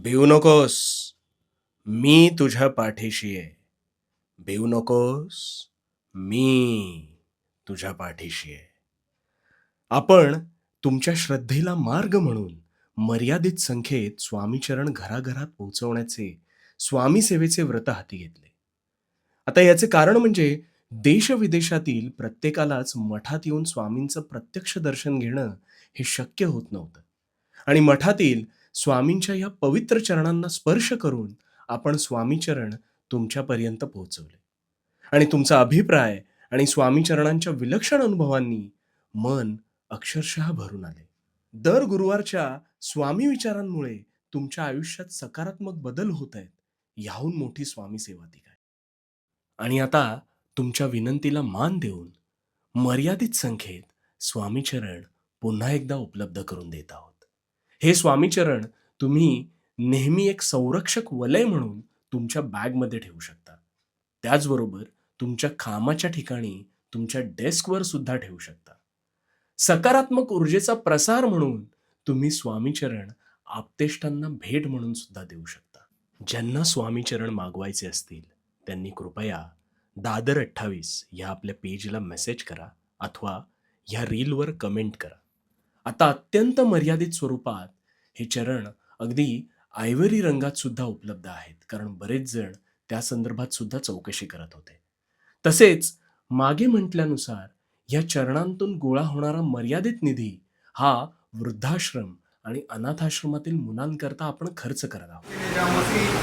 भिवू नकोस. मी तुझ्या पाठीशी आहे. भिवू नकोस. मी तुझ्या पाठीशी आहे. आपण तुमच्या श्रद्धेला मार्ग म्हणून मर्यादित संख्येत स्वामीचरण घराघरात पोहोचवण्याचे स्वामी सेवेचे व्रत हाती घेतले. आता याचे कारण म्हणजे देश-विदेशातील प्रत्येकालाच मठात येऊन स्वामींचं प्रत्यक्ष दर्शन घेणं हे शक्य होत नव्हतं. आणि मठातील स्वामींच्या या पवित्र चरणांना स्पर्श करून आपण स्वामीचरण तुमच्यापर्यंत पोहोचवले. आणि तुमचा अभिप्राय आणि स्वामीचरणांच्या विलक्षण अनुभवांनी मन अक्षरशः भरून आले. दर गुरुवारच्या स्वामी विचारांमुळे तुमच्या आयुष्यात सकारात्मक बदल होत आहेत. याहून मोठी स्वामी सेवा ती काय? आणि आता तुमच्या विनंतीला मान देऊन मर्यादित संख्येत स्वामीचरण पुन्हा एकदा उपलब्ध करून देत आहोत. हे स्वामीचरण तुम्ही नेहमी एक संरक्षक वलय म्हणून तुमच्या बॅगमध्ये ठेवू शकता. त्याचबरोबर तुमच्या कामाच्या ठिकाणी तुमच्या डेस्कवर सुद्धा ठेवू शकता. सकारात्मक ऊर्जेचा प्रसार म्हणून तुम्ही स्वामीचरण आप्तेष्टांना भेट म्हणून सुद्धा देऊ शकता. ज्यांना स्वामीचरण मागवायचे असतील त्यांनी कृपया दादर 28 ह्या आपल्या पेजला मेसेज करा अथवा ह्या रीलवर कमेंट करा. आता अत्यंत मर्यादित स्वरूपात हे चरण अगदी आयव्हरी रंगात सुद्धा उपलब्ध आहेत, कारण बरेच जण त्या संदर्भात सुद्धा चौकशी करत होते. तसेच मागे म्हटल्यानुसार या चरणांतून गोळा होणारा मर्यादित निधी हा वृद्धाश्रम आणि अनाथाश्रमातील मुलांकरता आपण खर्च करत आहोत.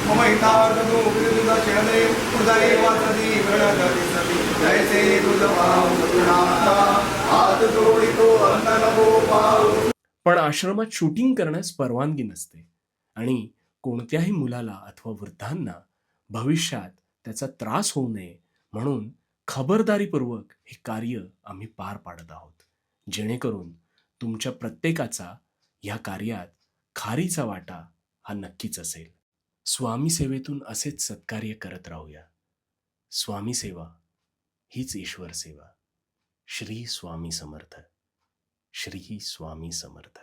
मम हितार्थतो विरुद्धाचे हृदये वाचती गणगती सती जैसे दुर्लभाव सगुणाता हात जोडितो अंतनभो पाऊ. पण आश्रमात शूटिंग करण्यास परवानगी नसते आणि कोणत्याही मुलाला अथवा वृद्धांना भविष्यात त्याचा त्रास होऊ नये म्हणून खबरदारीपूर्वक हे कार्य आम्ही पार पाडत आहोत, जेणेकरून तुमच्या प्रत्येकाचा ह्या कार्यात खारीचा वाटा हा नक्कीच असेल. स्वामी सेवेतून असेच सत्कार्य करत राहूया. स्वामी सेवा हीच ईश्वर सेवा. श्री स्वामी समर्थ. श्री स्वामी समर्थ.